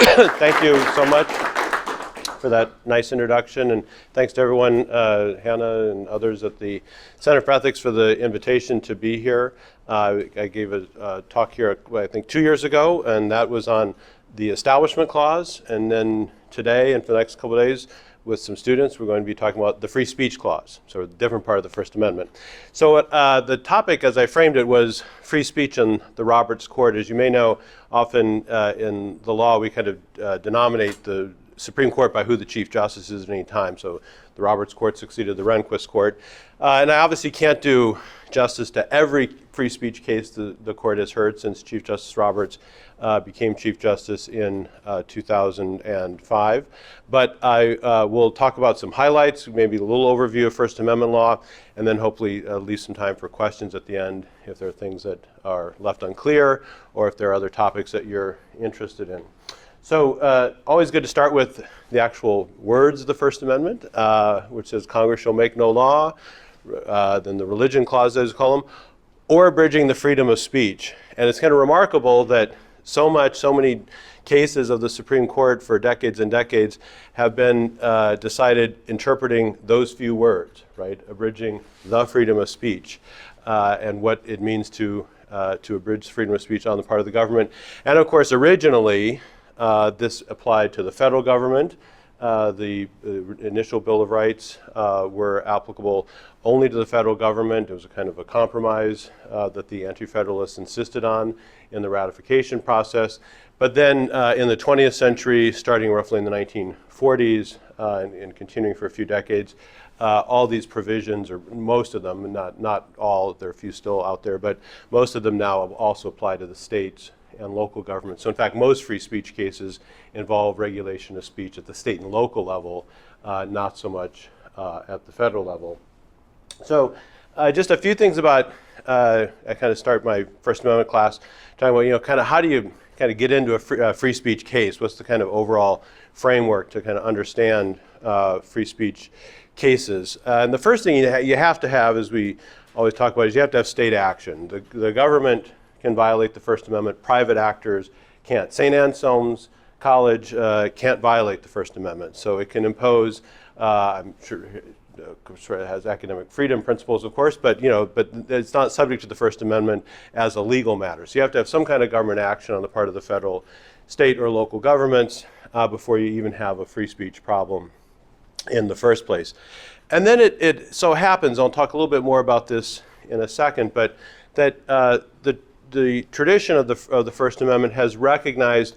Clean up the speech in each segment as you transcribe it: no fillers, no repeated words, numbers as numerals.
Thank you so much for that nice introduction, and thanks to everyone, Hannah and others at the Center for Ethics for the invitation to be here. I gave a talk here, I think 2 years ago, and that was on the Establishment Clause, and then today and for the next couple of days with some students, we're going to be talking about the Free Speech Clause, so a different part of the First Amendment. So the topic, as I framed it, was free speech in the Roberts Court. As you may know, often in the law, we kind of denominate the Supreme Court by who the Chief Justice is at any time. So the Roberts Court succeeded the Rehnquist Court. And I obviously can't do justice to every free speech case the court has heard since Chief Justice Roberts became Chief Justice in 2005. But I will talk about some highlights, maybe a little overview of First Amendment law, and then hopefully leave some time for questions at the end if there are things that are left unclear or if there are other topics that you're interested in. So always good to start with the actual words of the First Amendment, which says Congress shall make no law, then the religion clause, as we call them, or abridging the freedom of speech. And it's kind of remarkable that so many cases of the Supreme Court for decades and decades have been decided interpreting those few words, right? Abridging the freedom of speech and what it means to abridge freedom of speech on the part of the government. And of course, originally, this applied to the federal government. The initial Bill of Rights were applicable only to the federal government. It was a kind of a compromise that the Anti-Federalists insisted on in the ratification process. But then in the 20th century, starting roughly in the 1940s and continuing for a few decades, all these provisions, or most of them, not all, there are a few still out there, but most of them now also apply to the states and local government. So in fact, most free speech cases involve regulation of speech at the state and local level, not so much at the federal level. So just a few things about, I kind of start my First Amendment class talking about, kind of how do you kind of get into a free speech case? What's the kind of overall framework to kind of understand free speech cases? And the first thing you have to have, as we always talk about, is you have to have state action. The government can violate the First Amendment. Private actors can't. St. Anselm's College can't violate the First Amendment. So it can impose, I'm sure it has academic freedom principles, of course, but it's not subject to the First Amendment as a legal matter. So you have to have some kind of government action on the part of the federal, state, or local governments before you even have a free speech problem in the first place. And then it so happens, I'll talk a little bit more about this in a second, but that the tradition of the First Amendment has recognized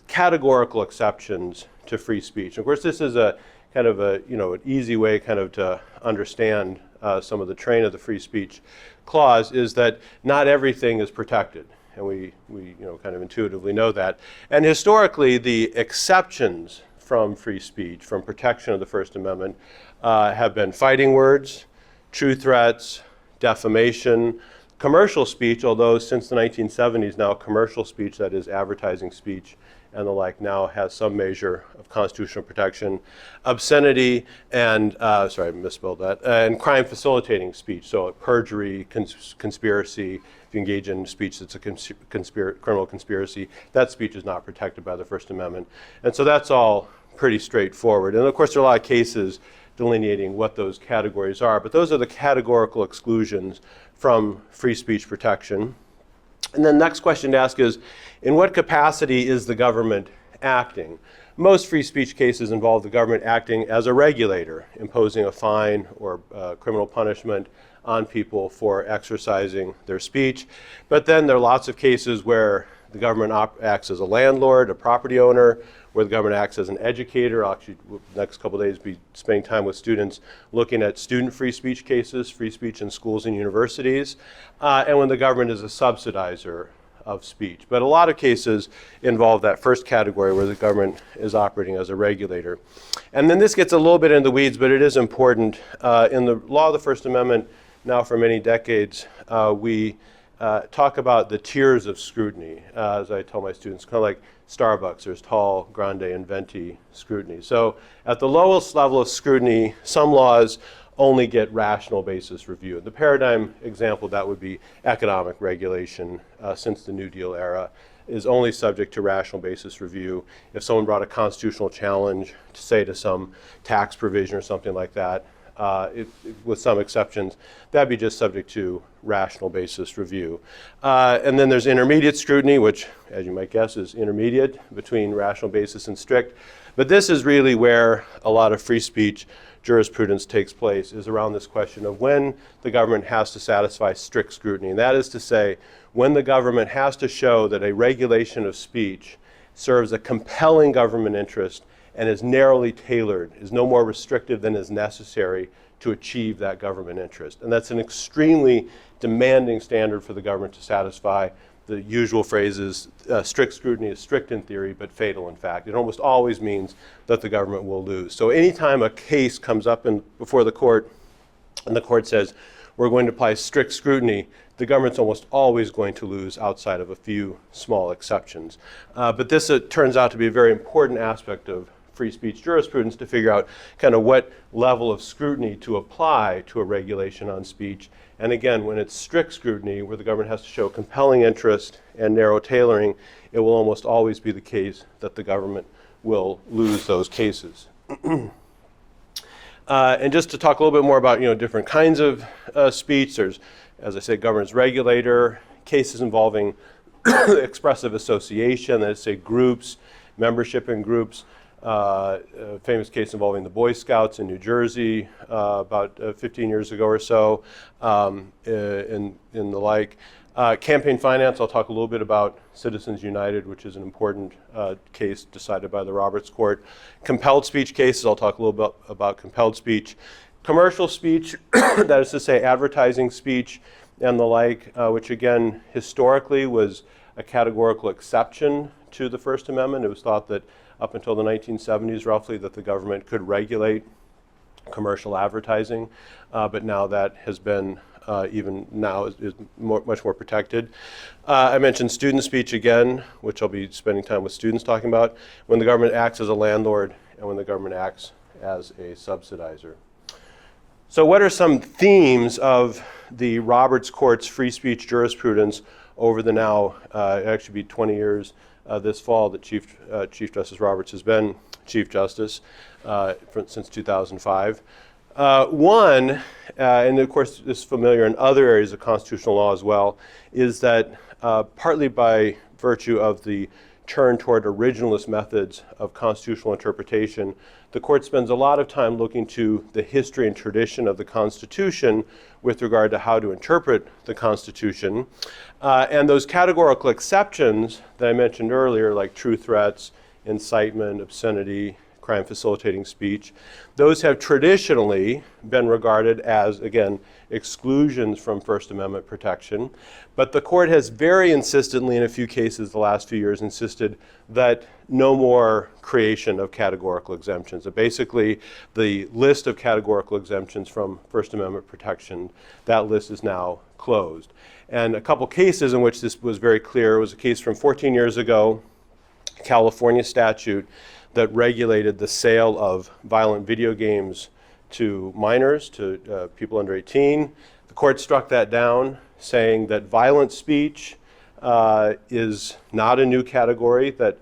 categorical exceptions to free speech. Of course, this is a kind of an easy way kind of to understand some of the train of the free speech clause is that not everything is protected, and we kind of intuitively know that. And historically, the exceptions from free speech, from protection of the First Amendment, have been fighting words, true threats, defamation, commercial speech, although since the 1970s now commercial speech, that is advertising speech and the like, now has some measure of constitutional protection, obscenity, and, sorry, I misspelled that, and crime facilitating speech, so perjury, conspiracy. If you engage in speech that's a criminal conspiracy, that speech is not protected by the First Amendment. And so that's all pretty straightforward. And of course, there are a lot of cases delineating what those categories are, but those are the categorical exclusions from free speech protection. And then the next question to ask is, in what capacity is the government acting? Most free speech cases involve the government acting as a regulator, imposing a fine or criminal punishment on people for exercising their speech. But then there are lots of cases where the government acts as a landlord, a property owner, where the government acts as an educator. I'll actually, the next couple of days, be spending time with students looking at student free speech cases, free speech in schools and universities, and when the government is a subsidizer of speech. But a lot of cases involve that first category where the government is operating as a regulator. And then this gets a little bit into the weeds, but it is important. In the law of the First Amendment, now for many decades, we talk about the tiers of scrutiny. As I tell my students, kind of like Starbucks, there's tall, grande, and venti scrutiny. So at the lowest level of scrutiny, some laws only get rational basis review. The paradigm example, that would be economic regulation since the New Deal era. is only subject to rational basis review. If someone brought a constitutional challenge, say to some tax provision or something like that, with some exceptions, that'd be just subject to rational basis review. And then there's intermediate scrutiny, which, as you might guess, is intermediate between rational basis and strict. But this is really where a lot of free speech jurisprudence takes place, is around this question of when the government has to satisfy strict scrutiny. And that is to say, when the government has to show that a regulation of speech serves a compelling government interest and is narrowly tailored, is no more restrictive than is necessary to achieve that government interest. And that's an extremely demanding standard for the government to satisfy. The usual phrase is strict scrutiny is strict in theory, but fatal in fact. It almost always means that the government will lose. So anytime a case comes up before the court and the court says, we're going to apply strict scrutiny, the government's almost always going to lose outside of a few small exceptions. But this turns out to be a very important aspect of free speech jurisprudence, to figure out kind of what level of scrutiny to apply to a regulation on speech. And again, when it's strict scrutiny, where the government has to show compelling interest and narrow tailoring, it will almost always be the case that the government will lose those cases. And just to talk a little bit more about different kinds of speech, there's, as I said, governance regulator, cases involving expressive association, that is, say, groups, membership in groups. A famous case involving the Boy Scouts in New Jersey about 15 years ago or so, and the like. Campaign finance, I'll talk a little bit about Citizens United, which is an important case decided by the Roberts Court. Compelled speech cases, I'll talk a little bit about compelled speech. Commercial speech, that is to say advertising speech and the like, which again historically was a categorical exception to the First Amendment. It was thought that up until the 1970s, roughly, that the government could regulate commercial advertising, but now that has been, even now, is much more protected. I mentioned student speech again, which I'll be spending time with students talking about, when the government acts as a landlord and when the government acts as a subsidizer. So what are some themes of the Roberts Court's free speech jurisprudence over the now, actually be 20 years this fall that Chief Justice Roberts has been Chief Justice since 2005. One, and of course this is familiar in other areas of constitutional law as well, is that partly by virtue of the turn toward originalist methods of constitutional interpretation, the court spends a lot of time looking to the history and tradition of the Constitution with regard to how to interpret the Constitution. And those categorical exceptions that I mentioned earlier, like true threats, incitement, obscenity, crime facilitating speech, those have traditionally been regarded as, again, exclusions from First Amendment protection. But the court has very insistently, in a few cases the last few years, insisted that no more creation of categorical exemptions. So basically, the list of categorical exemptions from First Amendment protection, that list is now closed. And a couple cases in which this was very clear was a case from 14 years ago, a California statute that regulated the sale of violent video games to minors, to people under 18. The court struck that down, saying that violent speech is not a new category that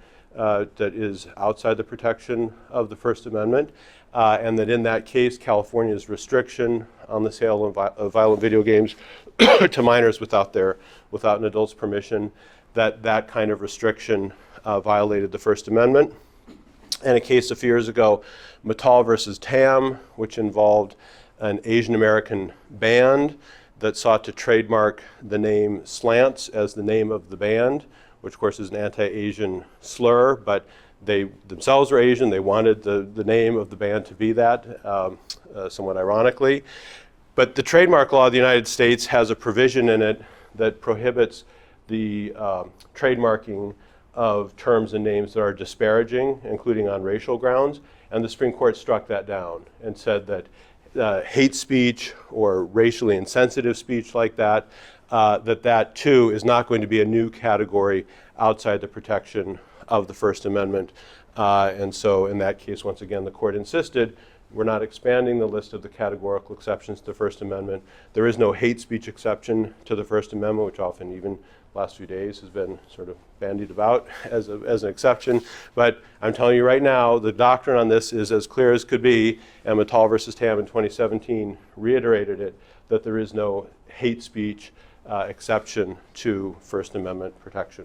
is outside the protection of the First Amendment, and that in that case, California's restriction on the sale of violent video games to minors without an adult's permission, that kind of restriction violated the First Amendment. And a case a few years ago, Mattal versus Tam, which involved an Asian American band that sought to trademark the name Slants as the name of the band, which of course is an anti-Asian slur, but they themselves were Asian. They wanted the name of the band to be that, somewhat ironically. But the trademark law of the United States has a provision in it that prohibits the trademarking of terms and names that are disparaging, including on racial grounds, and the Supreme Court struck that down and said that hate speech or racially insensitive speech like that, that too is not going to be a new category outside the protection of the First Amendment. And so in that case, once again, the court insisted We're not expanding the list of the categorical exceptions to the First Amendment. There is no hate speech exception to the First Amendment, which often even last few days has been sort of bandied about as an exception. But I'm telling you right now, the doctrine on this is as clear as could be. Emmett-Tall versus Tam in 2017 reiterated it, that there is no hate speech exception to First Amendment protection.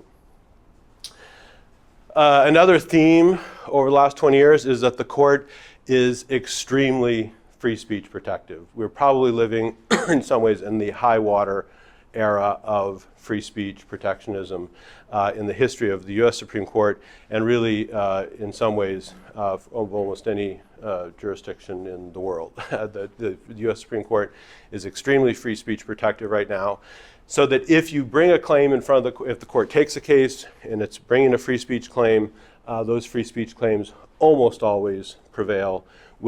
Another theme over the last 20 years is that the court is extremely free speech protective. We're probably living in some ways in the high water era of free speech protectionism in the history of the US Supreme Court, and really in some ways of almost any jurisdiction in the world. The US Supreme Court is extremely free speech protective right now, so that if you bring a claim in front of if the court takes a case and it's bringing a free speech claim, those free speech claims almost always prevail,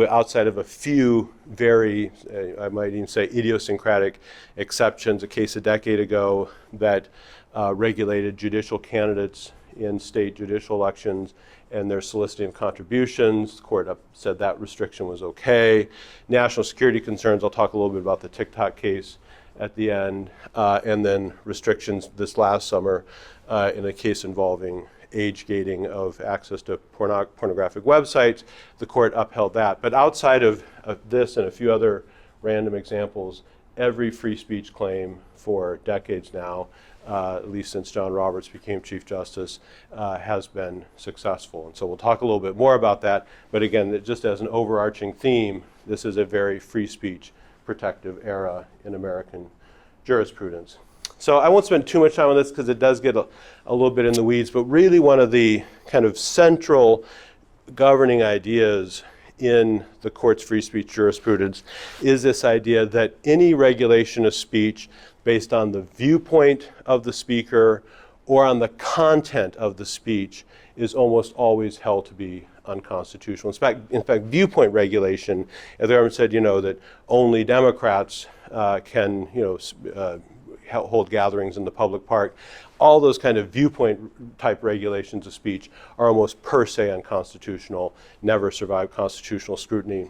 outside of a few very, I might even say, idiosyncratic exceptions. A case a decade ago that regulated judicial candidates in state judicial elections and their soliciting of contributions. The court said that restriction was okay. National security concerns, I'll talk a little bit about the TikTok case at the end, and then restrictions this last summer in a case involving age gating of access to pornographic websites. The court upheld that. But outside of this and a few other random examples, every free speech claim for decades now, at least since John Roberts became Chief Justice, has been successful. And so we'll talk a little bit more about that. But again, just as an overarching theme, this is a very free speech protective era in American jurisprudence. So I won't spend too much time on this because it does get a little bit in the weeds, but really one of the kind of central governing ideas in the court's free speech jurisprudence is this idea that any regulation of speech based on the viewpoint of the speaker or on the content of the speech is almost always held to be unconstitutional. In fact, viewpoint regulation, the government said, that only Democrats can, hold gatherings in the public park. All those kind of viewpoint type regulations of speech are almost per se unconstitutional, never survive constitutional scrutiny.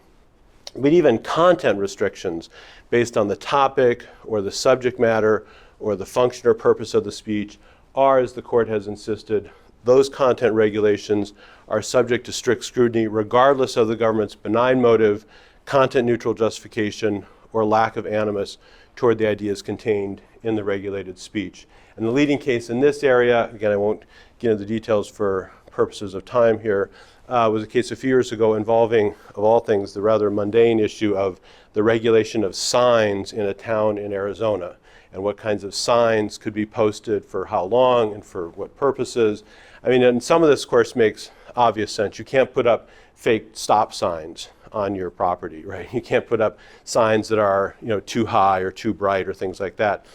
But even content restrictions based on the topic or the subject matter or the function or purpose of the speech are, as the court has insisted, those content regulations are subject to strict scrutiny regardless of the government's benign motive, content neutral justification, or lack of animus toward the ideas contained in the regulated speech. And the leading case in this area, again, I won't get into the details for purposes of time here, was a case a few years ago involving, of all things, the rather mundane issue of the regulation of signs in a town in Arizona and what kinds of signs could be posted for how long and for what purposes. I mean, and some of this, of course, makes obvious sense. You can't put up fake stop signs on your property, right? You can't put up signs that are, too high or too bright or things like that.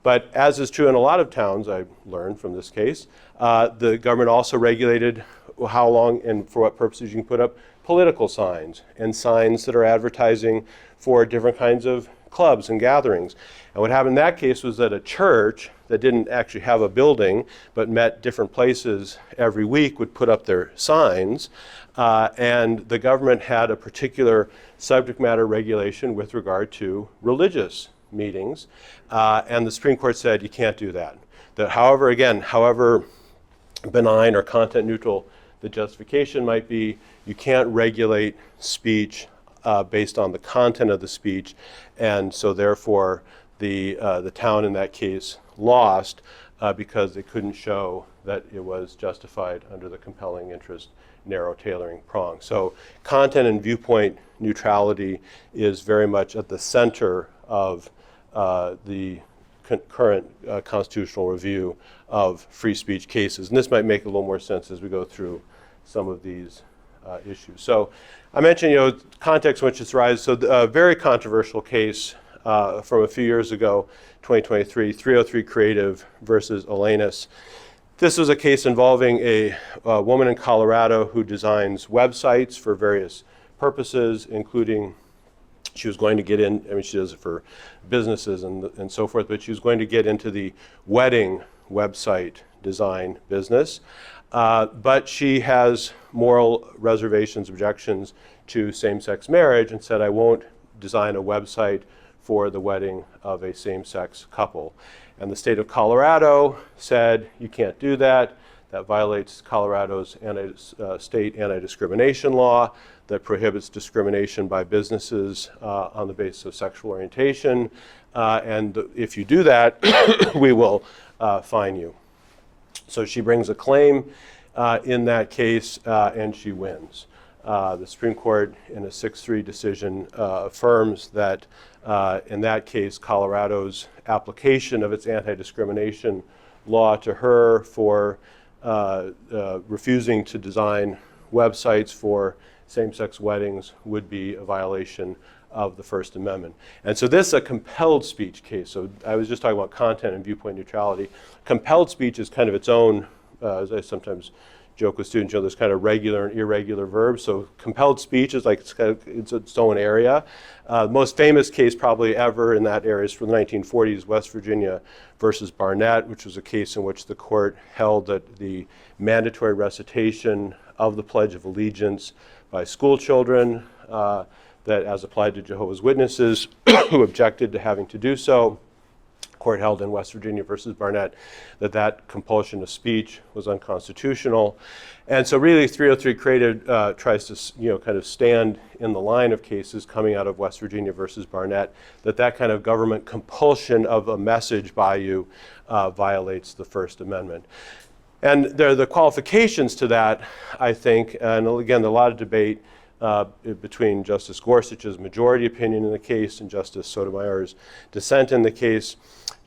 But as is true in a lot of towns, I learned from this case, the government also regulated how long and for what purposes you can put up political signs and signs that are advertising for different kinds of clubs and gatherings. And what happened in that case was that a church that didn't actually have a building but met different places every week would put up their signs, and the government had a particular subject matter regulation with regard to religious meetings, and the Supreme Court said you can't do that. That however benign or content neutral the justification might be, you can't regulate speech based on the content of the speech, and so therefore the town in that case lost because they couldn't show that it was justified under the compelling interest narrow tailoring prong. So content and viewpoint neutrality is very much at the center of the current constitutional review of free speech cases. And this might make a little more sense as we go through some of these issues. So I mentioned, context in which this arises. So a very controversial case from a few years ago, 2023, 303 Creative versus Elenis. This was a case involving a woman in Colorado who designs websites for various purposes, including she was going to get in, she does it for businesses and so forth, but she was going to get into the wedding website design business. But she has moral reservations, objections to same-sex marriage and said, I won't design a website for the wedding of a same-sex couple. And the state of Colorado said, you can't do that. That violates Colorado's state anti-discrimination law that prohibits discrimination by businesses on the basis of sexual orientation. And if you do that, we will fine you. So she brings a claim in that case, and she wins. The Supreme Court, in a 6-3 decision, affirms that in that case, Colorado's application of its anti-discrimination law to her for refusing to design websites for same-sex weddings would be a violation of the First Amendment. And so this is a compelled speech case. So I was just talking about content and viewpoint neutrality. Compelled speech is kind of its own, as I sometimes joke with students, there's kind of regular and irregular verbs. So compelled speech is like it's its own area. The most famous case probably ever in that area is from the 1940s, West Virginia versus Barnett, which was a case in which the court held that the mandatory recitation of the Pledge of Allegiance by school children, that as applied to Jehovah's Witnesses who objected to having to do so, court held in West Virginia versus Barnett that compulsion of speech was unconstitutional. And so really 303 Creative tries to kind of stand in the line of cases coming out of West Virginia versus Barnett that kind of government compulsion of a message by you violates the First Amendment. And there are the qualifications to that, I think, and again, a lot of debate between Justice Gorsuch's majority opinion in the case and Justice Sotomayor's dissent in the case.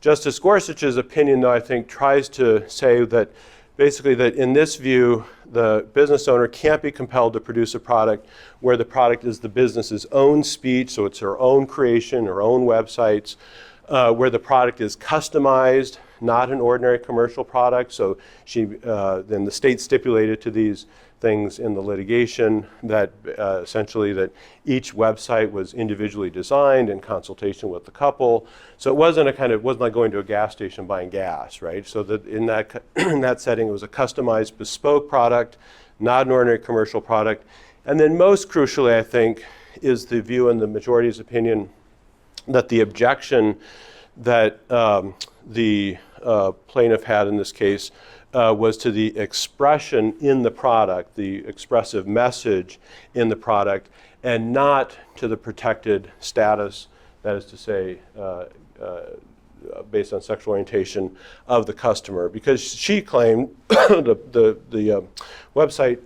Justice Gorsuch's opinion, though, I think tries to say that basically that in this view, the business owner can't be compelled to produce a product where the product is the business's own speech, so it's her own creation, her own websites, where the product is customized, not an ordinary commercial product. So then the state stipulated to these things in the litigation that essentially that each website was individually designed in consultation with the couple. So it wasn't like going to a gas station buying gas, right? So that in that setting, it was a customized, bespoke product, not an ordinary commercial product. And then most crucially, I think, is the view in the majority's opinion that the objection that the plaintiff had in this case was to the expression in the product, the expressive message in the product, and not to the protected status, that is to say, based on sexual orientation of the customer. Because she claimed, the website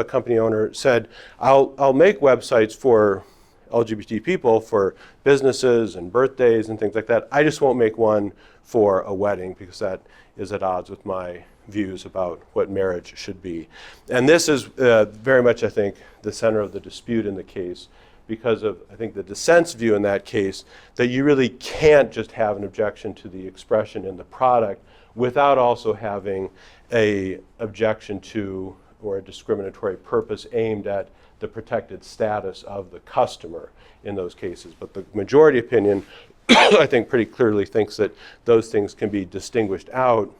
company owner said, I'll make websites for LGBT people, for businesses and birthdays and things like that. I just won't make one for a wedding because that is at odds with my views about what marriage should be. And this is very much, I think, the center of the dispute in the case because of, I think, the dissent's view in that case that you really can't just have an objection to the expression in the product without also having a objection to or a discriminatory purpose aimed at the protected status of the customer in those cases. But the majority opinion, I think, pretty clearly thinks that those things can be distinguished out,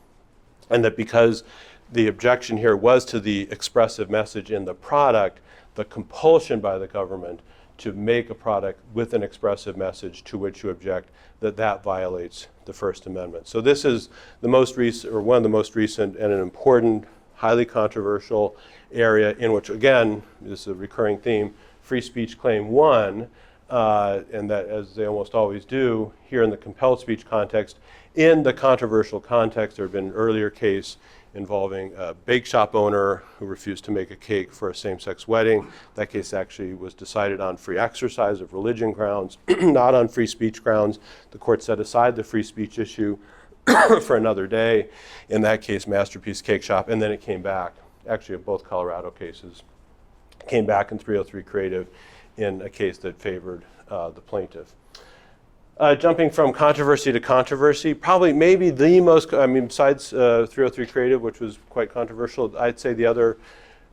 and that because the objection here was to the expressive message in the product, the compulsion by the government to make a product with an expressive message to which you object, that violates the First Amendment. So this is the most recent, or one of the most recent, and an important, highly controversial area in which, again, this is a recurring theme, free speech claim won, and that, as they almost always do here in the compelled speech context. In the controversial context, there had been an earlier case involving a bake shop owner who refused to make a cake for a same-sex wedding. That case actually was decided on free exercise of religion grounds, not on free speech grounds. The court set aside the free speech issue for another day. In that case, Masterpiece Cake Shop, and then it came back, actually of both Colorado cases, came back in 303 Creative in a case that favored the plaintiff. Jumping from controversy to controversy, probably maybe the most, besides 303 Creative, which was quite controversial, I'd say the other,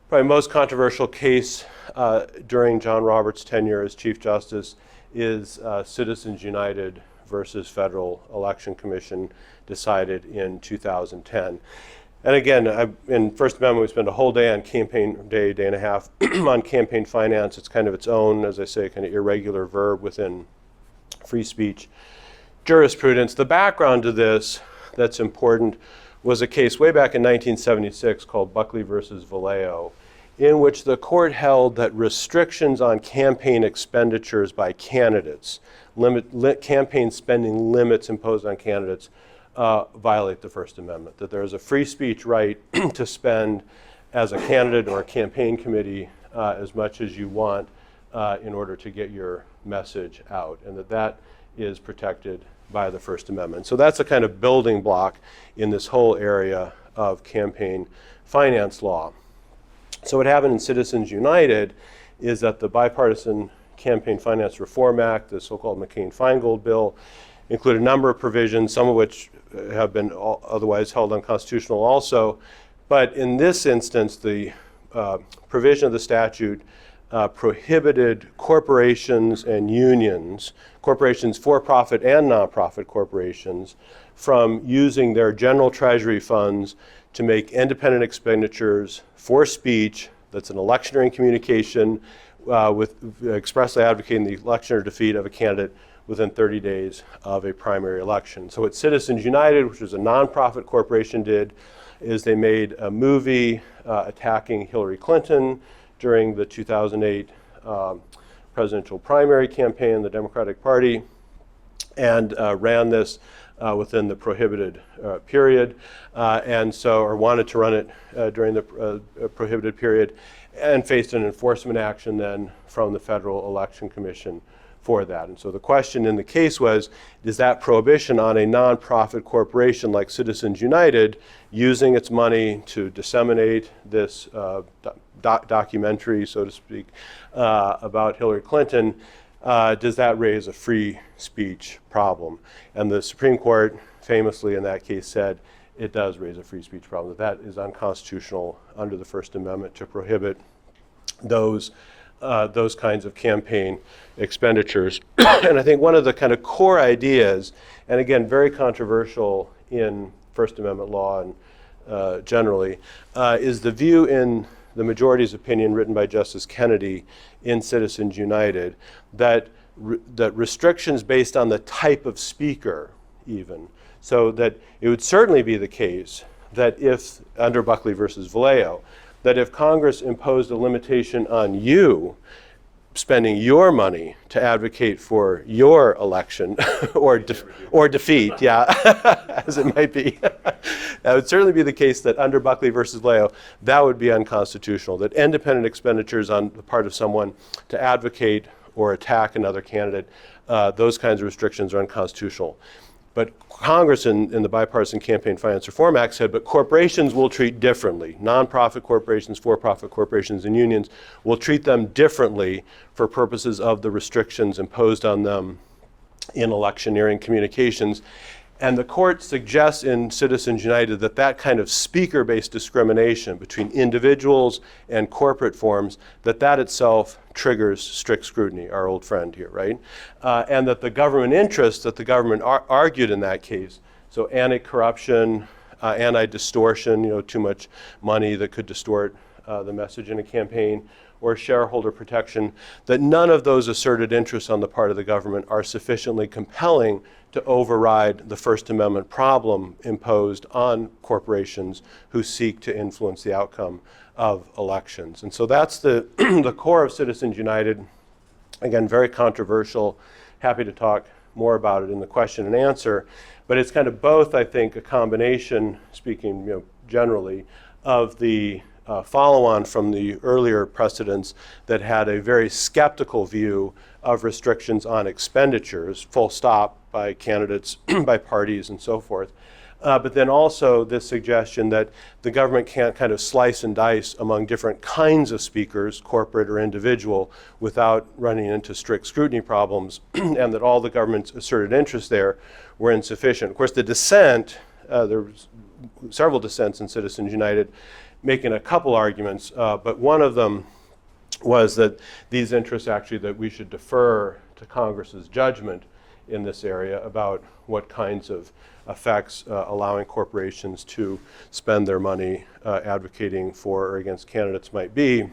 probably most controversial case during John Roberts' tenure as Chief Justice is Citizens United versus Federal Election Commission, decided in 2010. And again, in First Amendment, we spend a whole day on campaign day, day and a half on campaign finance. It's kind of its own, as I say, kind of irregular verb within free speech jurisprudence. The background to this that's important was a case way back in 1976 called Buckley versus Vallejo, in which the court held that restrictions on campaign expenditures by candidates, campaign spending limits imposed on candidates, violate the First Amendment, that there is a free speech right to spend as a candidate or a campaign committee as much as you want in order to get your message out, and that is protected by the First Amendment. So that's a kind of building block in this whole area of campaign finance law. So what happened in Citizens United is that the Bipartisan Campaign Finance Reform Act, the so-called McCain-Feingold bill, included a number of provisions, some of which have been otherwise held unconstitutional also. But in this instance, the provision of the statute prohibited corporations and unions, corporations for-profit and nonprofit corporations, from using their general treasury funds to make independent expenditures for speech that's an electioneering communication with expressly advocating the election or defeat of a candidate within 30 days of a primary election. So what Citizens United, which was a nonprofit corporation, did is they made a movie attacking Hillary Clinton during the 2008 presidential primary campaign, the Democratic Party, and ran this within the prohibited period, or wanted to run it during the prohibited period, and faced an enforcement action then from the Federal Election Commission for that. And so the question in the case was, is that prohibition on a nonprofit corporation like Citizens United using its money to disseminate this documentary, so to speak, about Hillary Clinton, does that raise a free speech problem? And the Supreme Court famously in that case said it does raise a free speech problem, that is unconstitutional under the First Amendment to prohibit those kinds of campaign expenditures. And I think one of the kind of core ideas, and again, very controversial in First Amendment law and generally, is the view in the majority's opinion written by Justice Kennedy in Citizens United that restrictions based on the type of speaker even, so that it would certainly be the case that if, under Buckley versus Vallejo, that if Congress imposed a limitation on you spending your money to advocate for your election or defeat, as it might be, that would certainly be the case that under Buckley versus Vallejo, that would be unconstitutional, that independent expenditures on the part of someone to advocate or attack another candidate, those kinds of restrictions are unconstitutional. But Congress in the Bipartisan Campaign Finance Reform Act said, but corporations will treat differently. Nonprofit corporations, for-profit corporations, and unions will treat them differently for purposes of the restrictions imposed on them in electioneering communications. And the court suggests in Citizens United that that kind of speaker-based discrimination between individuals and corporate forms, that itself triggers strict scrutiny, our old friend here, right? And that the government interests that the government argued in that case, so anti-corruption, anti-distortion, too much money that could distort the message in a campaign, or shareholder protection, that none of those asserted interests on the part of the government are sufficiently compelling to override the First Amendment problem imposed on corporations who seek to influence the outcome of elections. And so that's the, the core of Citizens United. Again, very controversial. Happy to talk more about it in the question and answer. But it's kind of both, I think, a combination, speaking generally, of the follow-on from the earlier precedents that had a very skeptical view of restrictions on expenditures, full stop, by candidates, by parties, and so forth. But then also this suggestion that the government can't kind of slice and dice among different kinds of speakers, corporate or individual, without running into strict scrutiny problems, and that all the government's asserted interests there were insufficient. Of course, the dissent, there was several dissents in Citizens United, making a couple arguments, but one of them was that these interests actually, that we should defer to Congress's judgment in this area about what kinds of affects allowing corporations to spend their money advocating for or against candidates might be.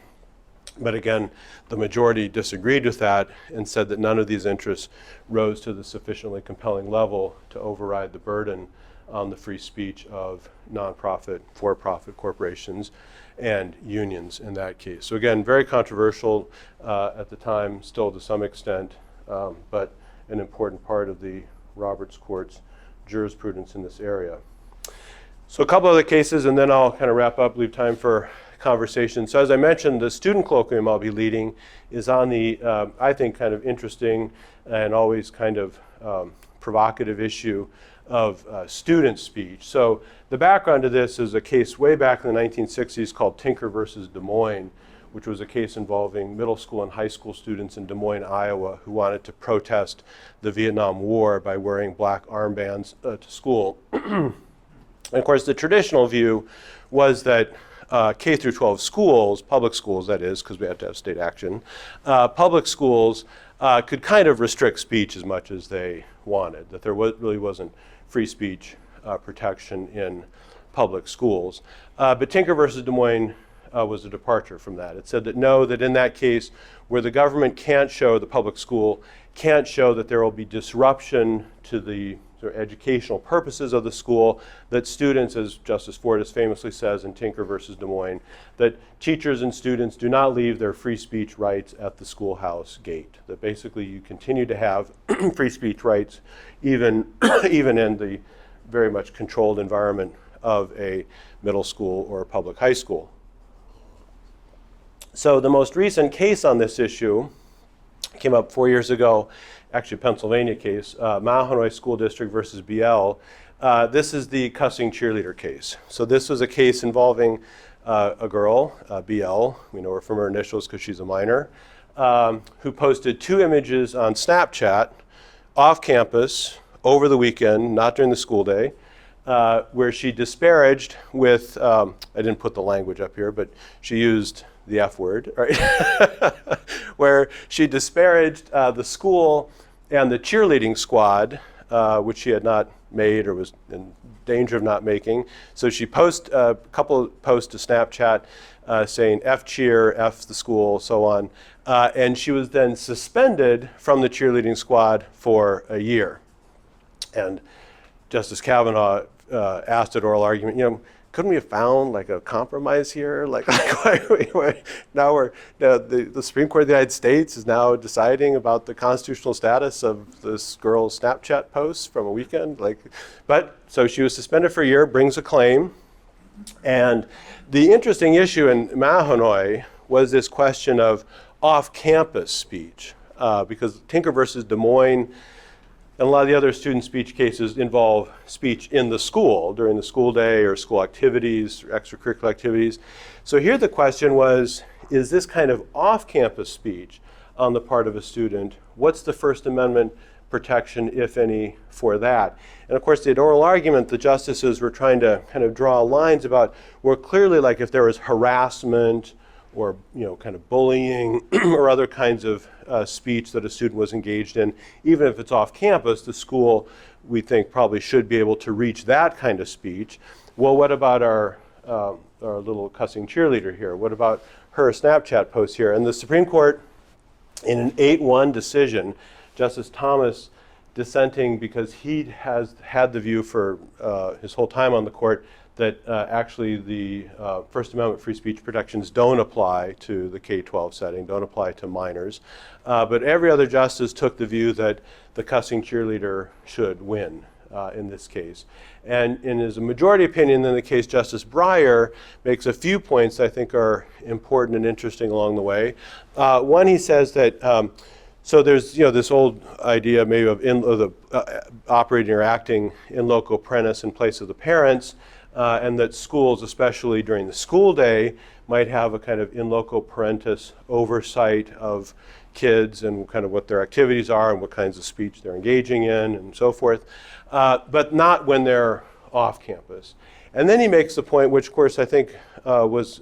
But again, the majority disagreed with that and said that none of these interests rose to the sufficiently compelling level to override the burden on the free speech of nonprofit, for-profit corporations and unions in that case. So again, very controversial at the time, still to some extent, but an important part of the Roberts Court's jurisprudence in this area. So a couple other cases, and then I'll kind of wrap up, leave time for conversation. So as I mentioned, the student colloquium I'll be leading is on the, I think, kind of interesting and always kind of provocative issue of student speech. So the background to this is a case way back in the 1960s called Tinker versus Des Moines, which was a case involving middle school and high school students in Des Moines, Iowa, who wanted to protest the Vietnam War by wearing black armbands to school. And of course, the traditional view was that K through 12 schools, public schools that is, because we had to have state action, public schools could kind of restrict speech as much as they wanted, that there really wasn't free speech protection in public schools. But Tinker versus Des Moines was a departure from that. It said that no, that in that case where the government can't show, the public school can't show that there will be disruption to the sort of educational purposes of the school, that students, as Justice Fortas famously says in Tinker versus Des Moines, that teachers and students do not leave their free speech rights at the schoolhouse gate. That basically you continue to have free speech rights even in the very much controlled environment of a middle school or a public high school. So the most recent case on this issue came up 4 years ago, actually a Pennsylvania case, Mahanoy School District versus BL. This is the cussing cheerleader case. So this was a case involving a girl, BL, we know her from her initials because she's a minor, who posted 2 images on Snapchat off campus over the weekend, not during the school day, where she disparaged with, I didn't put the language up here, but she used the F word, right? Where she disparaged the school and the cheerleading squad, which she had not made or was in danger of not making. So she posted a couple of posts to Snapchat saying F cheer, F the school, so on. And she was then suspended from the cheerleading squad for a year. And Justice Kavanaugh asked at oral argument, couldn't we have found like a compromise here? Like now the Supreme Court of the United States is now deciding about the constitutional status of this girl's Snapchat posts from a weekend. But so she was suspended for a year, brings a claim. And the interesting issue in Mahanoy was this question of off-campus speech, because Tinker versus Des Moines and a lot of the other student speech cases involve speech in the school during the school day or school activities or extracurricular activities. So here the question was, is this kind of off-campus speech on the part of a student, what's the First Amendment protection, if any, for that? And of course, the oral argument, the justices were trying to kind of draw lines about where clearly, like if there was harassment or kind of bullying or other kinds of speech that a student was engaged in, even if it's off campus, the school, we think, probably should be able to reach that kind of speech. Well, what about our little cussing cheerleader here? What about her Snapchat post here? And the Supreme Court, in an 8-1 decision, Justice Thomas dissenting because he has had the view for his whole time on the court that actually the First Amendment free speech protections don't apply to the K-12 setting, don't apply to minors. But every other justice took the view that the cussing cheerleader should win in this case. And in his majority opinion in the case, Justice Breyer makes a few points I think are important and interesting along the way. One, he says that so there's this old idea maybe of the operating or acting in loco parentis in place of the parents, and that schools, especially during the school day, might have a kind of in loco parentis oversight of kids and kind of what their activities are and what kinds of speech they're engaging in and so forth, but not when they're off campus. And then he makes the point, which of course I think was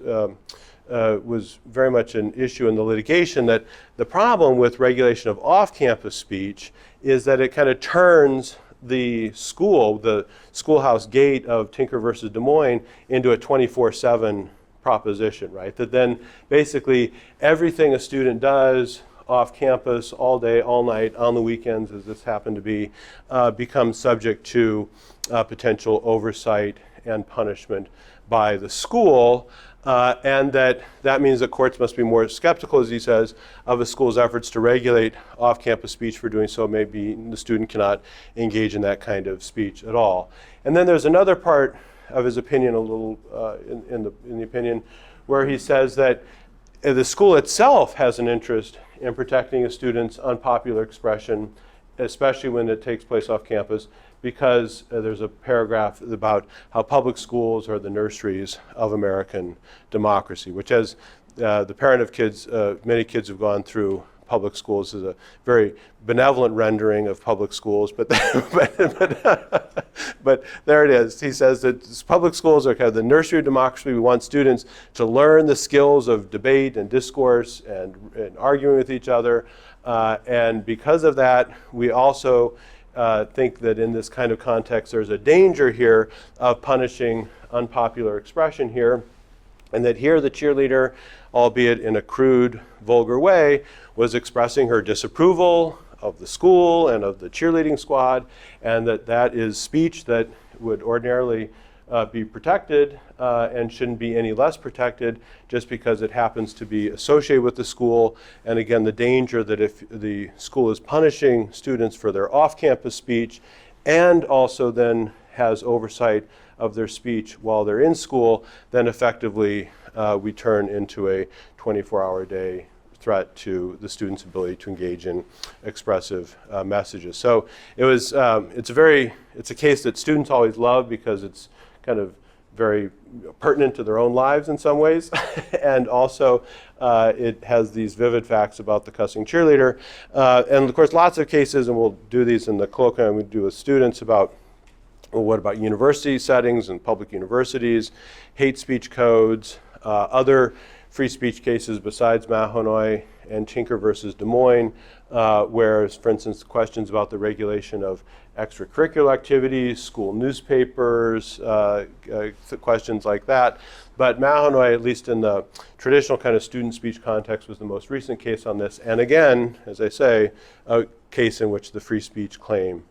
very much an issue in the litigation, that the problem with regulation of off-campus speech is that it kind of turns the schoolhouse gate of Tinker versus Des Moines into a 24/7 proposition, right? That then basically everything a student does off campus all day, all night, on the weekends, as this happened to be, becomes subject to potential oversight and punishment by the school. And that means that courts must be more skeptical, as he says, of a school's efforts to regulate off-campus speech. For doing so, maybe the student cannot engage in that kind of speech at all. And then there's another part of his opinion, a little in the opinion, where he says that the school itself has an interest in protecting a student's unpopular expression, especially when it takes place off campus, because there's a paragraph about how public schools are the nurseries of American democracy, which, as the parent of kids, many kids have gone through public schools, is a very benevolent rendering of public schools, but but there it is. He says that public schools are kind of the nursery of democracy. We want students to learn the skills of debate and discourse and arguing with each other, and because of that, we also think that in this kind of context, there's a danger here of punishing unpopular expression here, and that here the cheerleader, albeit in a crude, vulgar way, was expressing her disapproval of the school and of the cheerleading squad, and that is speech that would ordinarily be protected and shouldn't be any less protected just because it happens to be associated with the school. And again, the danger that if the school is punishing students for their off-campus speech and also then has oversight of their speech while they're in school, then effectively we turn into a 24-hour day threat to the student's ability to engage in expressive messages. So it's a case that students always love because it's kind of very pertinent to their own lives in some ways, and also it has these vivid facts about the cussing cheerleader. And of course, lots of cases, and we'll do these in the colloquium we do with students about, well, what about university settings and public universities, hate speech codes, other free speech cases besides Mahanoy and Tinker versus Des Moines, where, for instance, questions about the regulation of extracurricular activities, school newspapers, questions like that. But Mahanoy, at least in the traditional kind of student speech context, was the most recent case on this. And again, as I say, a case in which the free speech claim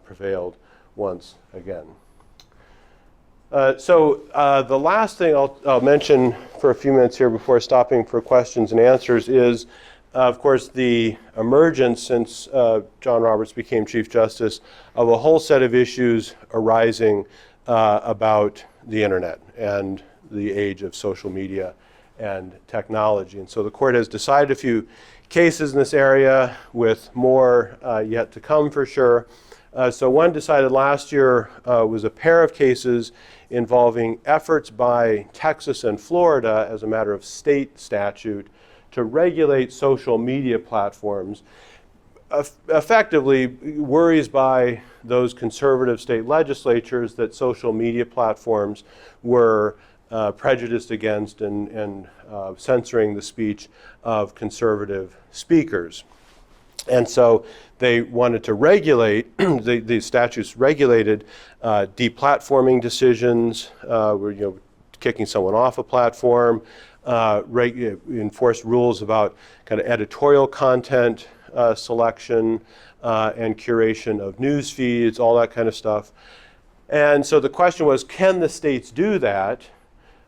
prevailed once again. So the last thing I'll mention for a few minutes here before stopping for questions and answers is, of course, the emergence since John Roberts became Chief Justice of a whole set of issues arising about the internet and the age of social media and technology. And so the court has decided a few cases in this area, with more yet to come for sure. So one decided last year was a pair of cases involving efforts by Texas and Florida as a matter of state statute to regulate social media platforms, effectively worries by those conservative state legislatures that social media platforms were prejudiced against and censoring the speech of conservative speakers. And so they wanted to regulate, the statutes regulated deplatforming decisions, where, kicking someone off a platform, enforce rules about kind of editorial content selection and curation of news feeds, all that kind of stuff. And so the question was, can the states do that,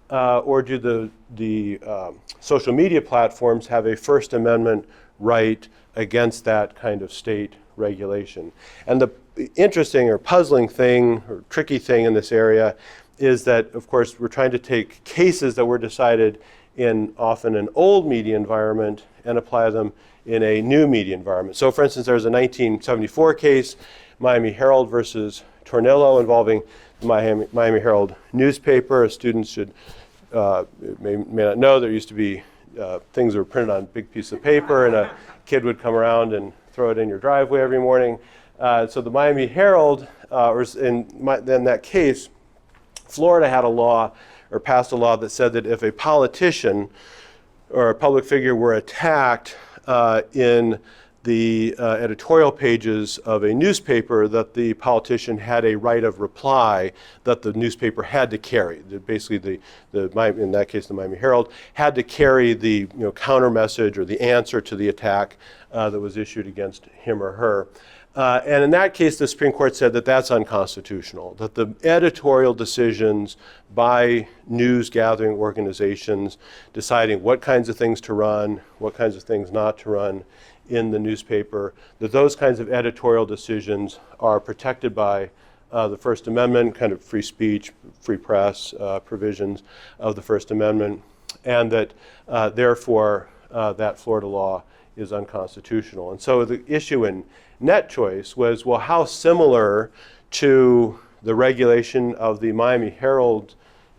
or do the social media platforms have a First Amendment right against that kind of state regulation? And the interesting or puzzling thing or tricky thing in this area is that, of course, we're trying to take cases that were decided in often an old media environment and apply them in a new media environment. So for instance, there's a 1974 case, Miami Herald versus Tornillo, involving the Miami Herald newspaper. Students should may not know there used to be things that were printed on a big piece of paper, and a kid would come around and throw it in your driveway every morning. So the Miami Herald, in that case, Florida had a law, or passed a law, that said that if a politician or a public figure were attacked in the editorial pages of a newspaper that the politician had a right of reply that the newspaper had to carry. Basically, in that case, the Miami Herald had to carry the counter message or the answer to the attack that was issued against him or her. And in that case, the Supreme Court said that that's unconstitutional, that the editorial decisions by news gathering organizations deciding what kinds of things to run, what kinds of things not to run in the newspaper, that those kinds of editorial decisions are protected by the First Amendment, kind of free speech, free press provisions of the First Amendment, and that therefore that Florida law is unconstitutional. And so the issue in net choice was, well, how similar to the regulation of the Miami Herald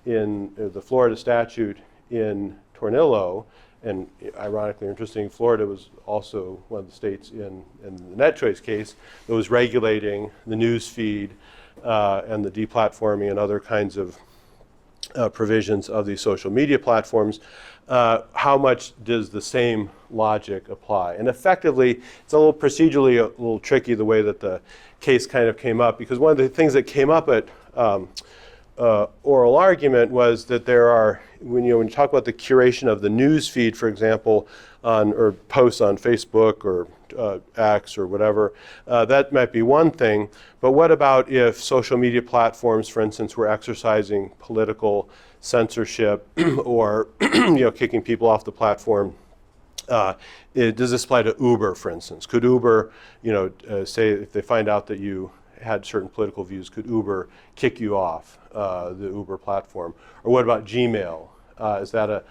in the Florida statute in Tornillo, and ironically, interesting, Florida was also one of the states in the net choice case that was regulating the news feed and the deplatforming and other kinds of provisions of these social media platforms. How much does the same logic apply? And effectively, it's a little procedurally a little tricky the way that the case kind of came up, because one of the things that came up at oral argument was that there are, when you talk about the curation of the news feed, for example, or posts on Facebook or X or whatever, that might be one thing. But what about if social media platforms, for instance, were exercising political censorship or kicking people off the platform? Does this apply to Uber, for instance? Could Uber, say if they find out that you had certain political views, could Uber kick you off the Uber platform? Or what about Gmail? Is that a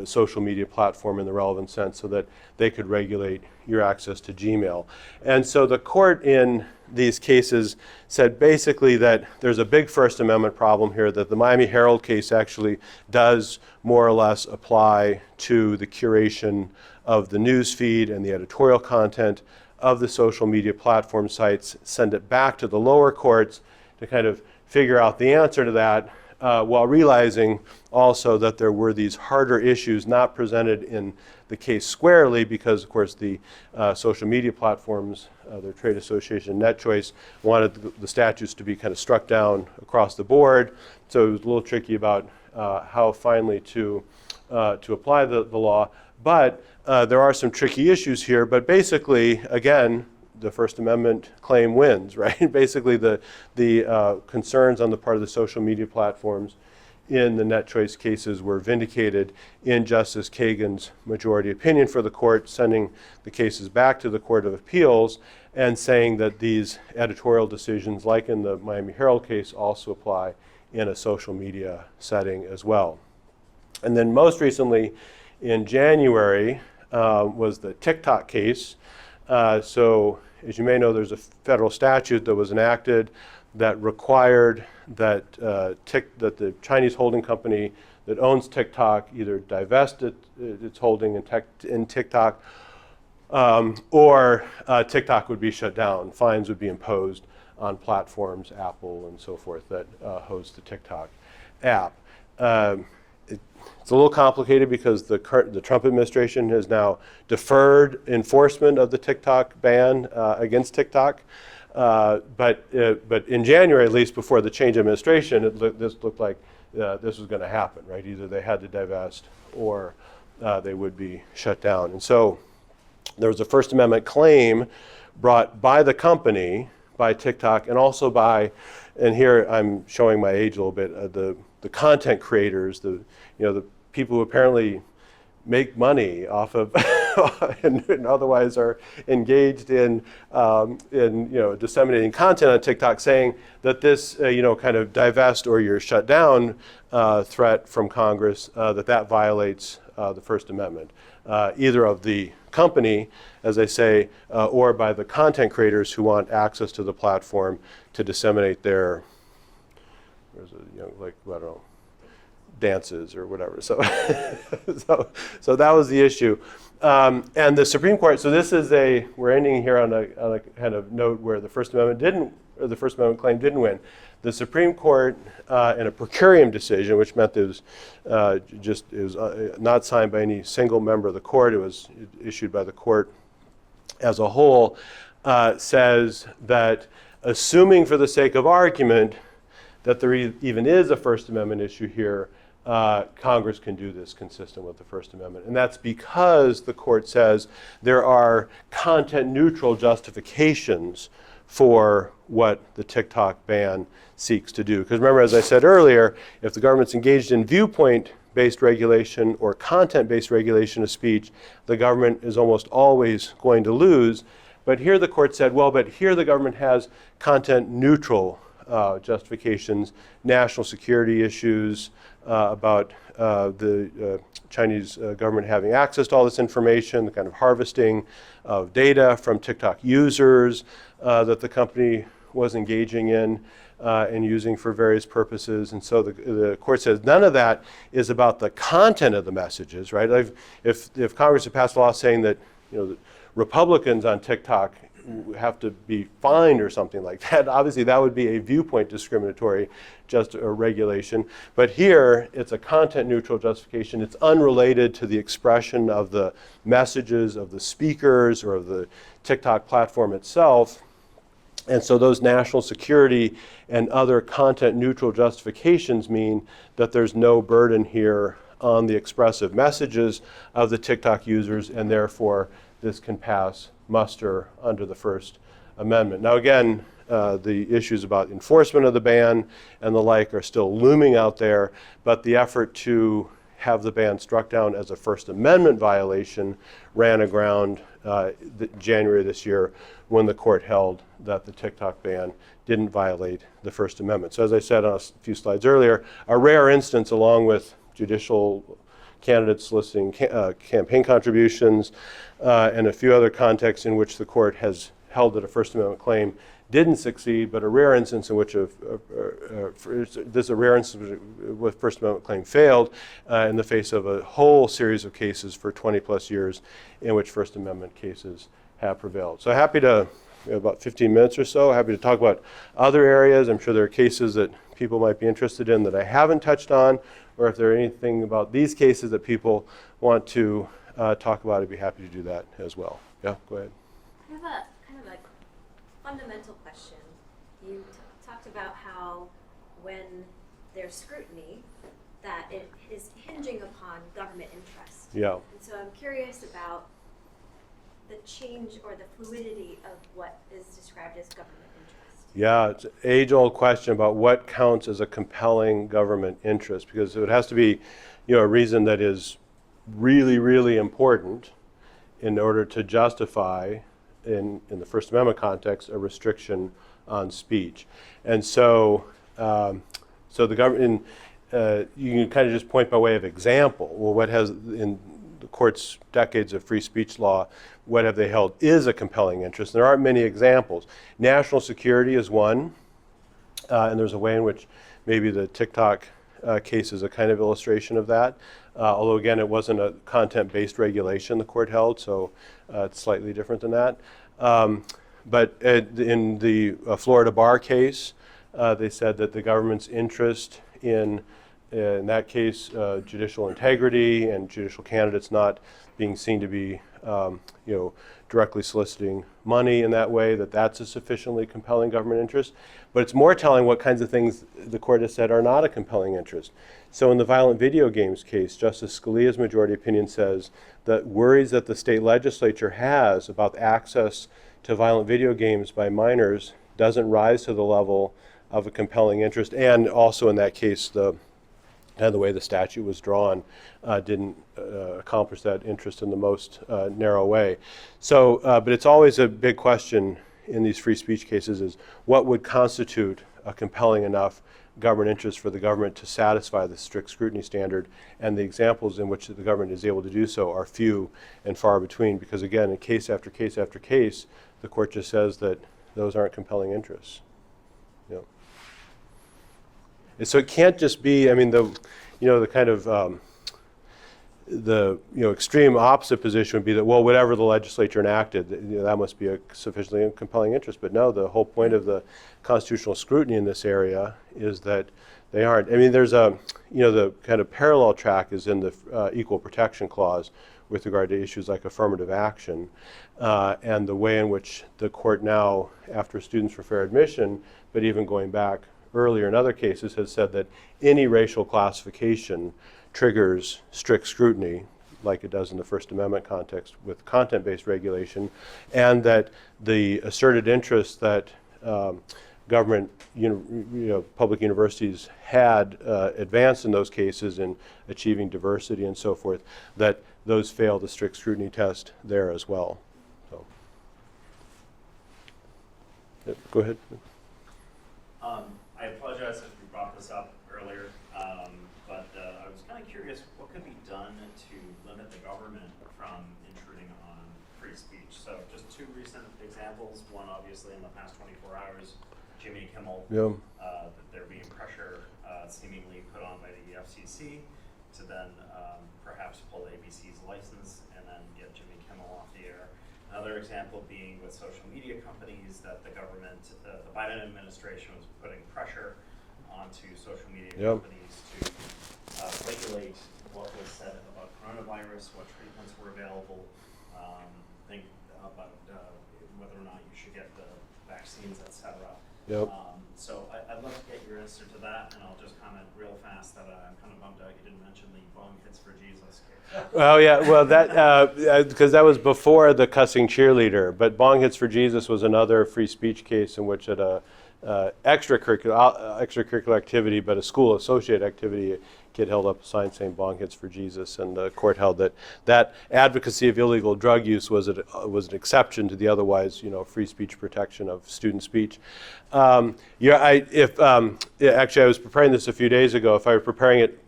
social media platform in the relevant sense so that they could regulate your access to Gmail? And so the court in these cases said basically that there's a big First Amendment problem here, that the Miami Herald case actually does more or less apply to the curation of the news feed and the editorial content of the social media platform sites, send it back to the lower courts to kind of figure out the answer to that, while realizing also that there were these harder issues not presented in the case squarely because, of course, the social media platforms, their trade association, Net Choice, wanted the statutes to be kind of struck down across the board. So it was a little tricky about how finally to apply the law. But there are some tricky issues here. But basically, again, the First Amendment claim wins, right? Basically, the concerns on the part of the social media platforms in the Net Choice cases were vindicated in Justice Kagan's majority opinion for the court, sending the cases back to the Court of Appeals and saying that these editorial decisions, like in the Miami Herald case, also apply in a social media setting as well. And then most recently, in January, was the TikTok case. So as you may know, there's a federal statute that was enacted that required that the Chinese holding company that owns TikTok either divest its holding in TikTok or TikTok would be shut down. Fines would be imposed on platforms, Apple and so forth, that host the TikTok app. It's a little complicated because the Trump administration has now deferred enforcement of the TikTok ban against TikTok. But in January, at least before the change of administration, this looked like this was going to happen, right? Either they had to divest or they would be shut down. And so there was a First Amendment claim brought by the company, by TikTok, and also by, and here I'm showing my age a little bit, the content creators, the people who apparently make money off of and otherwise are engaged in disseminating content on TikTok, saying that this kind of divest or you're shut down threat from Congress, that violates the First Amendment, either of the company, as I say, or by the content creators who want access to the platform to disseminate their, I don't know, dances or whatever. So that was the issue. And the Supreme Court, so this is we're ending here on a kind of note where the First Amendment claim didn't win. The Supreme Court, in a per curiam decision, which meant it was not signed by any single member of the court, it was issued by the court as a whole says that, assuming for the sake of argument that there even is a First Amendment issue here, Congress can do this consistent with the First Amendment. And that's because the court says there are content-neutral justifications for what the TikTok ban seeks to do. Because remember, as I said earlier, if the government's engaged in viewpoint-based regulation or content-based regulation of speech, the government is almost always going to lose. But here the court said, well, but here the government has content-neutral justifications, national security issues about the Chinese government having access to all this information, the kind of harvesting of data from TikTok users that the company was engaging in and using for various purposes. And so the court says none of that is about the content of the messages, right? If Congress had passed a law saying that, the Republicans on TikTok have to be fined or something like that, obviously that would be a viewpoint discriminatory regulation. But here, it's a content-neutral justification. It's unrelated to the expression of the messages of the speakers or of the TikTok platform itself. And so those national security and other content-neutral justifications mean that there's no burden here on the expressive messages of the TikTok users, and therefore this can pass muster under the First Amendment. Now again, the issues about enforcement of the ban and the like are still looming out there, but the effort to have the ban struck down as a First Amendment violation ran aground January this year when the court held that the TikTok ban didn't violate the First Amendment. So as I said on a few slides earlier, a rare instance, along with judicial candidates soliciting campaign contributions and a few other contexts in which the court has held that a First Amendment claim didn't succeed, but a rare instance in which this a rare instance with First Amendment claim failed in the face of a whole series of cases for 20 plus years in which First Amendment cases have prevailed. So happy to, about 15 minutes or so, happy to talk about other areas. I'm sure there are cases that people might be interested in that I haven't touched on, or if there are anything about these cases that people want to talk about, I'd be happy to do that as well. Yeah, go ahead. I have a kind of a fundamental question. You talked about how when there's scrutiny, that it is hinging upon government interest. Yeah. And so I'm curious about the change or the fluidity of what is described as government interest. Yeah, it's an age-old question about what counts as a compelling government interest, because it has to be, a reason that is really, really important in order to justify, in the First Amendment context, a restriction on speech. And so, so the government, you can kind of just point by way of example. Well, what has in the court's decades of free speech law, what have they held is a compelling interest? There aren't many examples. National security is one, and there's a way in which maybe the TikTok case is a kind of illustration of that. Although again, it wasn't a content-based regulation the court held, so it's slightly different than that. But in the Florida bar case, they said that the government's interest in that case, judicial integrity and judicial candidates not being seen to be, directly soliciting money in that way, that's a sufficiently compelling government interest. But it's more telling what kinds of things the court has said are not a compelling interest. So in the violent video games case, Justice Scalia's majority opinion says that worries that the state legislature has about access to violent video games by minors doesn't rise to the level of a compelling interest. And also in that case, the way the statute was drawn didn't accomplish that interest in the most narrow way. So, but it's always a big question in these free speech cases is what would constitute a compelling enough government interest for the government to satisfy the strict scrutiny standard, and the examples in which the government is able to do so are few and far between, because again, in case after case after case, the court just says that those aren't compelling interests. So it can't just be, the kind of extreme opposite position would be that, well, whatever the legislature enacted, that must be a sufficiently compelling interest. But no, the whole point of the constitutional scrutiny in this area is that they aren't. There's the kind of parallel track is in the Equal Protection Clause, with regard to issues like affirmative action, and the way in which the court now, after Students for Fair Admission, but even going back earlier in other cases, has said that any racial classification triggers strict scrutiny, like it does in the First Amendment context with content-based regulation, and that the asserted interest that government, public universities had advanced in those cases in achieving diversity and so forth, that those fail the strict scrutiny test there as well. So, yeah, go ahead. I apologize if we brought this up earlier, but I was kind of curious what could be done to limit the government from intruding on free speech. So just two recent examples. One, obviously, in the past 24 hours, Jimmy Kimmel, Yeah. that there being pressure seemingly put on by the FCC to then perhaps pull ABC's license and then get Jimmy Kimmel off the air. Another example being with social media companies that the government, the Biden administration was putting pressure onto social media companies to regulate what was said about coronavirus, what treatments were available, think about whether or not you should get the vaccines, etc. Yep. So I'd love to get your answer to that, and I'll just comment real fast that I'm kind of bummed out you didn't mention the Bong Hits for Jesus case. Oh yeah, well that because that was before the cussing cheerleader, but Bong Hits for Jesus was another free speech case in which at a extracurricular activity, but a school associate activity, a kid held up a sign saying Bong Hits for Jesus, and the court held that advocacy of illegal drug use was an exception to the otherwise free speech protection of student speech. Actually I was preparing this a few days ago. If I were preparing it,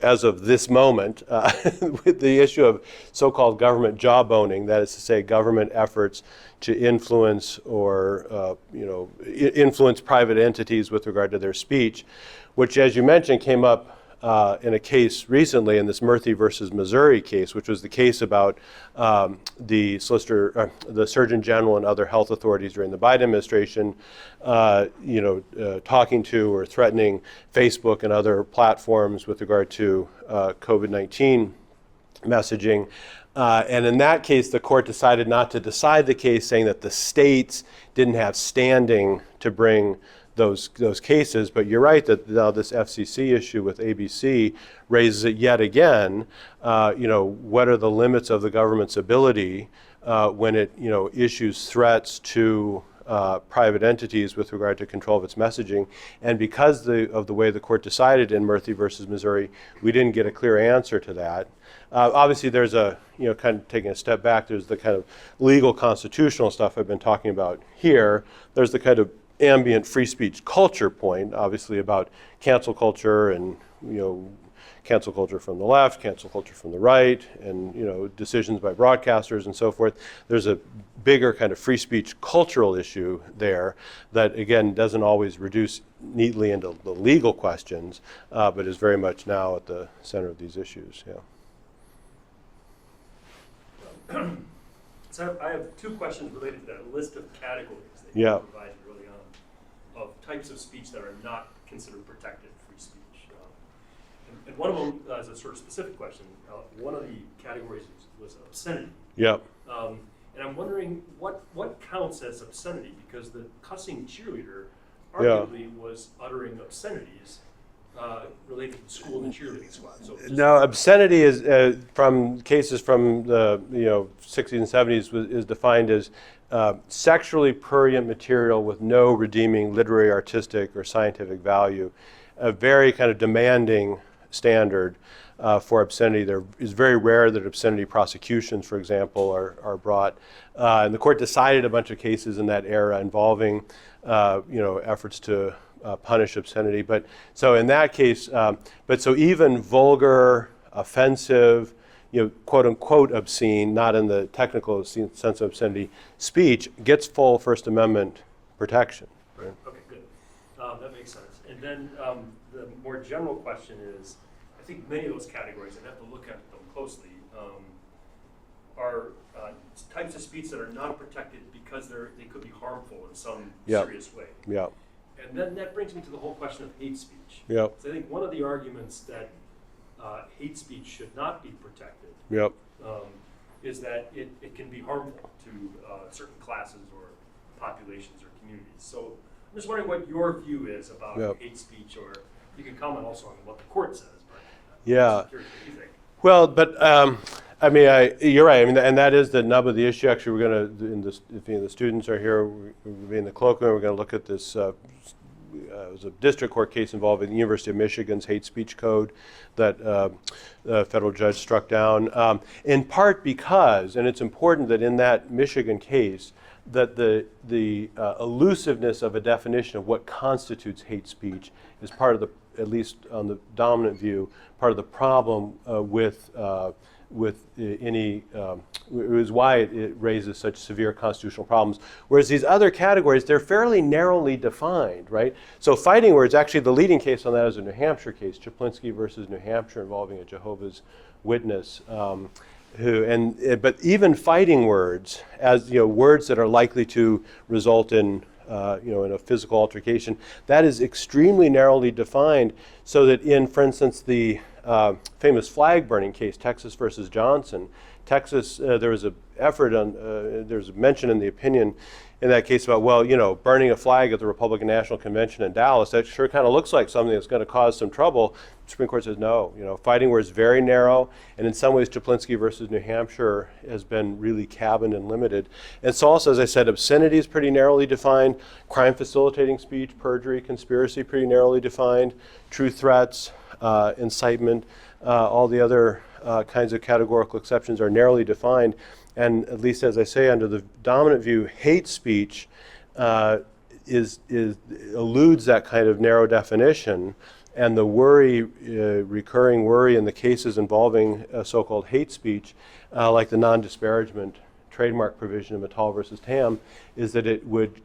as of this moment, with the issue of so-called government jawboning, that is to say, government efforts to influence or influence private entities with regard to their speech, which, as you mentioned, came up in a case recently, in this Murthy versus Missouri case, which was the case about the solicitor, the Surgeon General and other health authorities during the Biden administration, talking to or threatening Facebook and other platforms with regard to COVID-19 messaging. And in that case, the court decided not to decide the case, saying that the states didn't have standing to bring those cases. But you're right that now this FCC issue with ABC raises it yet again. What are the limits of the government's ability when it issues threats to private entities with regard to control of its messaging? And because of the way the court decided in Murthy versus Missouri, we didn't get a clear answer to that. Obviously, there's kind of taking a step back, there's the kind of legal constitutional stuff I've been talking about here. There's the kind of ambient free speech culture point, obviously, about cancel culture and, cancel culture from the left, cancel culture from the right, and, decisions by broadcasters and so forth. There's a bigger kind of free speech cultural issue there that, again, doesn't always reduce neatly into the legal questions, but is very much now at the center of these issues. Yeah. So I have two questions related to that list of categories that Yeah. you provided early on of types of speech that are not considered protected free speech. And one of them is a sort of specific question. One of the categories was obscenity. Yeah. And I'm wondering what counts as obscenity, because the cussing cheerleader arguably was uttering obscenities related to the school and cheerleading squad. So No, obscenity is from cases from the 60s and 70s is defined as sexually prurient material with no redeeming literary, artistic, or scientific value. A very kind of demanding standard for obscenity. There is very rare that obscenity prosecutions, for example, are brought. And the court decided a bunch of cases in that era involving efforts to punish obscenity. But so in that case, so even vulgar, offensive, quote unquote obscene, not in the technical sense of obscenity, speech gets full First Amendment protection. right. Okay, good. That makes sense. And then the more general question is, I think many of those categories, and I have to look at them closely, are types of speech that are not protected because they could be harmful in some serious way. Yeah. And then that brings me to the whole question of hate speech. Yeah. So I think one of the arguments that hate speech should not be protected Yep. is that it can be harmful to certain classes or populations or communities. So I'm just wondering what your view is about Yep. hate speech, or you can comment also on what the court says. But Yeah. I'm curious what you think. Well, but I mean, you're right. I mean, and that is the nub of the issue. Actually, we're going to, if any of the students are here, we'll be in the colloquium. We're going to look at this. It was a district court case involving the University of Michigan's hate speech code that a federal judge struck down. In part because, and it's important that in that Michigan case, that the elusiveness of a definition of what constitutes hate speech is part of the, at least on the dominant view, part of the problem with any, it was why it raises such severe constitutional problems. Whereas these other categories, they're fairly narrowly defined, right? So fighting words, actually the leading case on that is a New Hampshire case, Chaplinsky versus New Hampshire, involving a Jehovah's Witness. But even fighting words, as words that are likely to result in in a physical altercation, that is extremely narrowly defined, so that in, for instance, the famous flag burning case, Texas versus Johnson, Texas, there was an effort on, there's a mention in the opinion in that case about, burning a flag at the Republican National Convention in Dallas, that sure kind of looks like something that's going to cause some trouble. The Supreme Court says no, fighting words very narrow, and in some ways Chaplinsky versus New Hampshire has been really cabined and limited. And so also, as I said, obscenity is pretty narrowly defined, crime facilitating speech, perjury, conspiracy, pretty narrowly defined, true threats, incitement, all the other kinds of categorical exceptions are narrowly defined. And at least, as I say, under the dominant view, hate speech eludes that kind of narrow definition. And the worry, recurring worry in the cases involving so-called hate speech, like the non-disparagement trademark provision in Mattel versus Tam, is that it would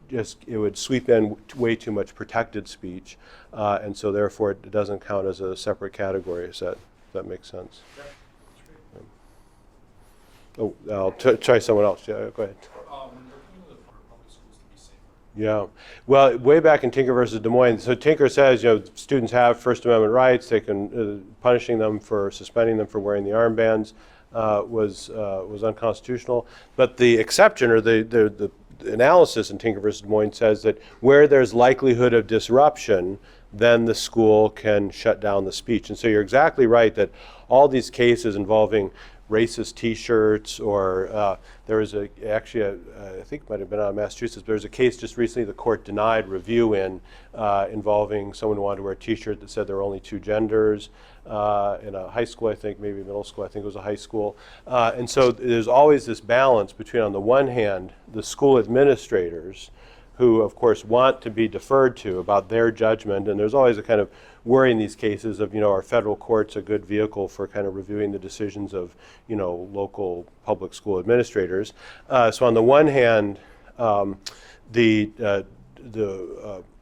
sweep in way too much protected speech, and so therefore it doesn't count as a separate category. Does that make sense? Yeah. Oh, I'll try someone else. Yeah, go ahead. Yeah. Well, way back in Tinker versus Des Moines, so Tinker says, students have First Amendment rights. They can punishing them for suspending them for wearing the armbands was unconstitutional. But the exception, or the analysis in Tinker versus Des Moines, says that where there's likelihood of disruption, then the school can shut down the speech. And so you're exactly right that all these cases involving racist T-shirts, or there was I think it might have been out of Massachusetts, but there was a case just recently the court denied review involving someone who wanted to wear a T-shirt that said there were only two genders in a high school, I think, maybe middle school, I think it was a high school. And so there's always this balance between, on the one hand, the school administrators, who of course want to be deferred to about their judgment, and there's always a kind of worry in these cases of, are federal courts a good vehicle for kind of reviewing the decisions of, local public school administrators. So on the one hand, the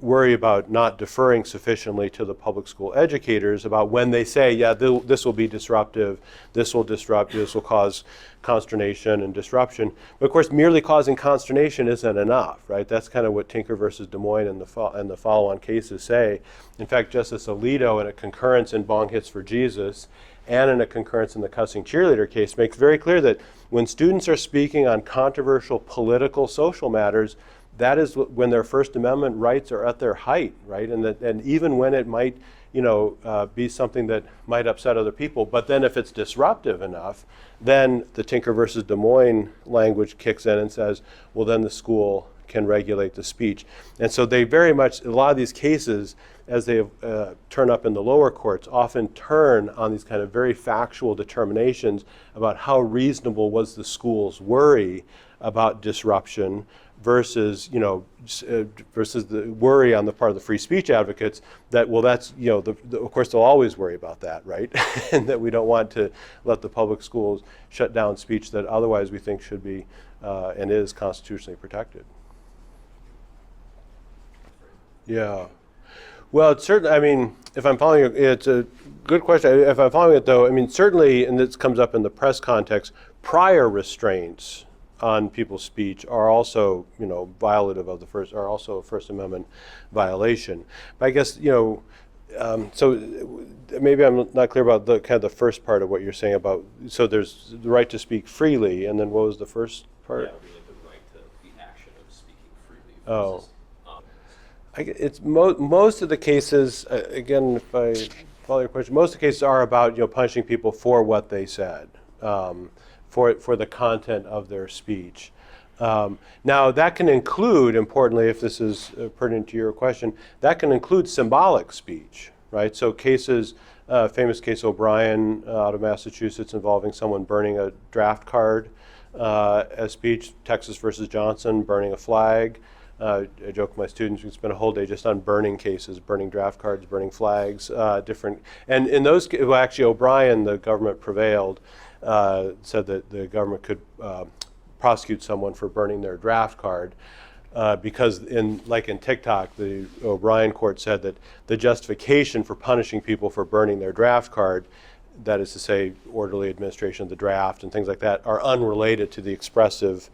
worry about not deferring sufficiently to the public school educators about when they say, this will be disruptive, this will disrupt, this will cause consternation and disruption. But of course, merely causing consternation isn't enough, right? That's kind of what Tinker versus Des Moines and the follow-on cases say. In fact, Justice Alito, in a concurrence in Bong Hits for Jesus and in a concurrence in the cussing cheerleader case, makes very clear that when students are speaking on controversial political, social matters, that is when their First Amendment rights are at their height, right? And even when it might, be something that might upset other people, but then if it's disruptive enough, then the Tinker versus Des Moines language kicks in and says, well, then the school can regulate the speech. And so they very much, a lot of these cases, as they turn up in the lower courts, often turn on these kind of very factual determinations about how reasonable was the school's worry about disruption versus the worry on the part of the free speech advocates that, well, that's, of course they'll always worry about that, right? And that we don't want to let the public schools shut down speech that otherwise we think should be and is constitutionally protected. Yeah. Well, it's certainly, if I'm following you, it's a good question. If I'm following it though, certainly, and this comes up in the press context, prior restraints on people's speech are also, violative of are also a First Amendment violation. But I guess, maybe I'm not clear about the kind of the first part of what you're saying about, so there's the right to speak freely, and then what was the first part? Yeah, it would be like the right to the action of speaking freely Oh. versus, It's most of the cases, again, if I follow your question, most of the cases are about punishing people for what they said, for the content of their speech. Now that can include, importantly, if this is pertinent to your question, that can include symbolic speech, right? So cases, famous case O'Brien out of Massachusetts involving someone burning a draft card as speech, Texas versus Johnson, burning a flag. I joke with my students, we can spend a whole day just on burning cases, burning draft cards, burning flags, different. And in those, well, actually O'Brien, the government prevailed, said that the government could prosecute someone for burning their draft card because like in TikTok, the O'Brien court said that the justification for punishing people for burning their draft card, that is to say orderly administration of the draft and things like that, are unrelated to the expressive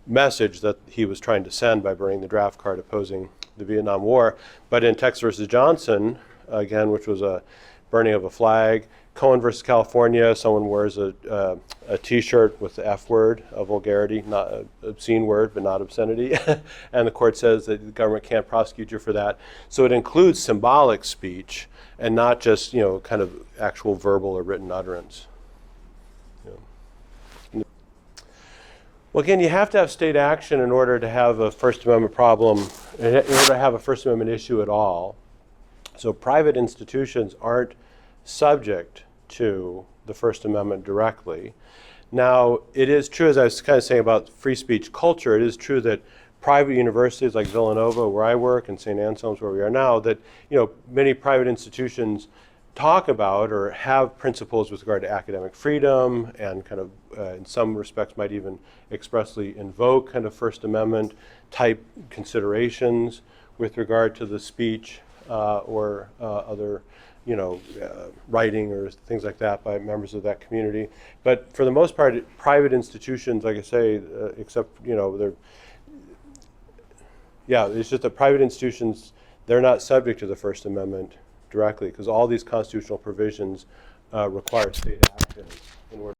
message that he was trying to send by burning the draft card opposing the Vietnam War. But in Texas versus Johnson, again, which was a burning of a flag, Cohen versus California, someone wears a T-shirt with the F word, a vulgarity, not an obscene word, but not obscenity, and the court says that the government can't prosecute you for that. So it includes symbolic speech and not just kind of actual verbal or written utterance. Well, again, you have to have state action in order to have a First Amendment problem, in order to have a First Amendment issue at all. So private institutions aren't subject to the First Amendment directly. Now, it is true, as I was kind of saying about free speech culture, it is true that private universities like Villanova, where I work, and St. Anselm's, where we are now, that many private institutions talk about or have principles with regard to academic freedom and kind of, in some respects, might even expressly invoke kind of First Amendment type considerations with regard to the speech or other, writing or things like that by members of that community. But for the most part, private institutions, like I say, except, it's just that private institutions, they're not subject to the First Amendment directly because all these constitutional provisions require state action in order